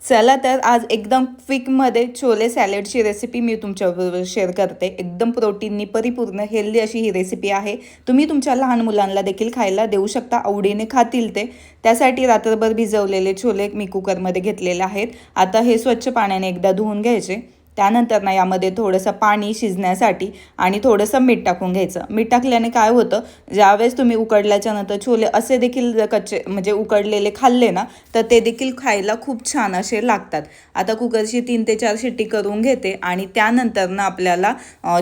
चला तर आज एकदम क्विकमध्ये छोले सॅलडची रेसिपी मी तुमच्याबरोबर शेअर करते। एकदम प्रोटीननी परिपूर्ण हेल्दी अशी ही रेसिपी आहे। तुम्ही तुमच्या लहान मुलांना देखील खायला देऊ शकता, आवडीने खातील ते। त्यासाठी रात्रभर भिजवलेले छोले मी कुकरमध्ये घेतलेले आहेत। आता हे स्वच्छ पाण्याने एकदा धुवून घ्यायचे। त्यानंतर ना यामध्ये थोडंसं पाणी शिजण्यासाठी आणि थोडंसं मीठ टाकून घ्यायचं। मीठ टाकल्याने काय होतं, ज्यावेळेस तुम्ही उकडल्याच्या नंतर छोले असे देखील कच्चे म्हणजे उकडलेले खाल्ले ना तर ते देखील खायला खूप छान असे लागतात। आता कुकरची 3 ते 4 शिट्टी करून घेते आणि त्यानंतर ना आपल्याला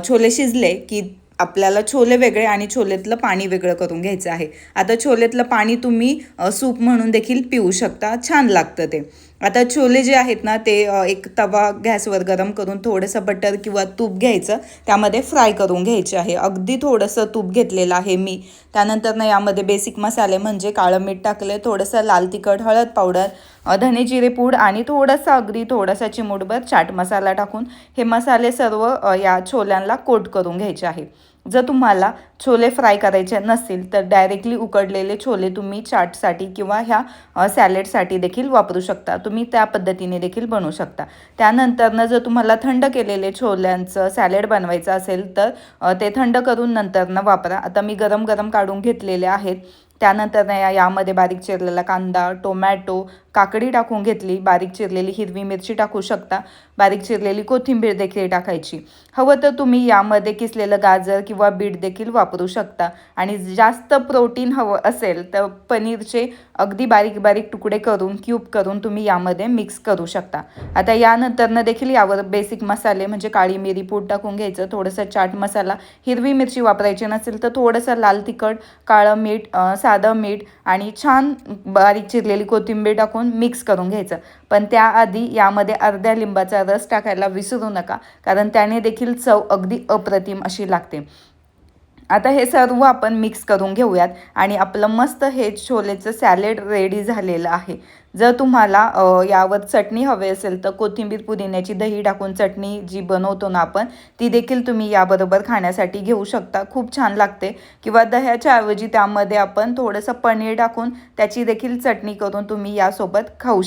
छोले शिजले की आपल्याला छोले वेगळे आणि छोलेतलं पाणी वेगळं करून घ्यायचं आहे। आता छोलेतलं पाणी तुम्ही सूप म्हणून देखील पिऊ शकता, छान लागतं ते। आता छोले जे आहेत ना ते एक तवा गॅसवर गरम करून थोडंसं बटर किंवा तूप घ्यायचं, त्यामध्ये फ्राय करून घ्यायचे आहे। अगदी थोडंसं तूप घेतलेलं आहे मी। त्यानंतर ना यामध्ये बेसिक मसाले म्हणजे काळं मीठ टाकले, थोडंसं लाल तिखट, हळद पावडर, धने जिरे पूड आणि थोडंसं अगदी थोडासा चिमूटभर चाट मसाला टाकून हे मसाले सर्व या छोल्यांना कोट करून घ्यायचे आहे। जर तुम्हाला छोले फ्राय करायचे नसतील तर डायरेक्टली उकडलेले छोले तुम्ही चाटसाठी किंवा ह्या सॅलेडसाठी देखील वापरू शकता। तुम्ही त्या पद्धतीने देखील बनवू शकता। त्यानंतर जर तुम्हाला थंड केलेले छोल्यांचं सॅलेड बनवायचं असेल तर ते थंड करून नंतर वापरा। आता मी गरम गरम काढून घेतलेले आहेत। त्यानंतर यामध्ये बारीक चिरलेला कांदा, टोमॅटो, काकडी टाकून घेतली, बारीक चिरलेली हिरवी मिरची टाकू शकता, बारीक चिरलेली कोथिंबीर देखील टाकायची। हवं तर तुम्ही यामध्ये किसलेलं गाजर किंवा बीट देखील वापरू शकता। आणि जास्त प्रोटीन हवं असेल तर पनीरचे अगदी बारीक बारीक तुकडे करून क्यूब करून तुम्ही यामध्ये मिक्स करू शकता। आता यानंतर देखील यावर बेसिक मसाले म्हणजे काळी मिरी पूड टाकून घ्यायचं, थोडंसं चाट मसाला, हिरवी मिरची वापरायची नसेल तर थोडंसं लाल तिखट, काळं मीठ, साधं मीठ आणि छान बारीक चिरलेली कोथिंबीर टाकून मिक्स करून घ्यायचं। पण त्याआधी यामध्ये अर्ध्या लिंबाचा रस टाकायला विसरू नका, कारण त्याने देखील चव अगदी अप्रतिम अशी लागते। आता हे सर्व आपण मिक्स करून घेऊयात आणि आपलं मस्त हे छोलेचं सॅलेड रेडी झालेलं आहे। जर तुम्हाला यावर चटणी हवी असेल तर कोथिंबीर पुदिन्याची दही टाकून चटणी जी बनवतो ना आपण ती देखील तुम्ही याबरोबर खाण्यासाठी घेऊ शकता, खूप छान लागते। किंवा दह्याच्या ऐवजी त्यामध्ये आपण थोडंसं पनीर टाकून त्याची देखील चटणी करून तुम्ही यासोबत खाऊ शकता।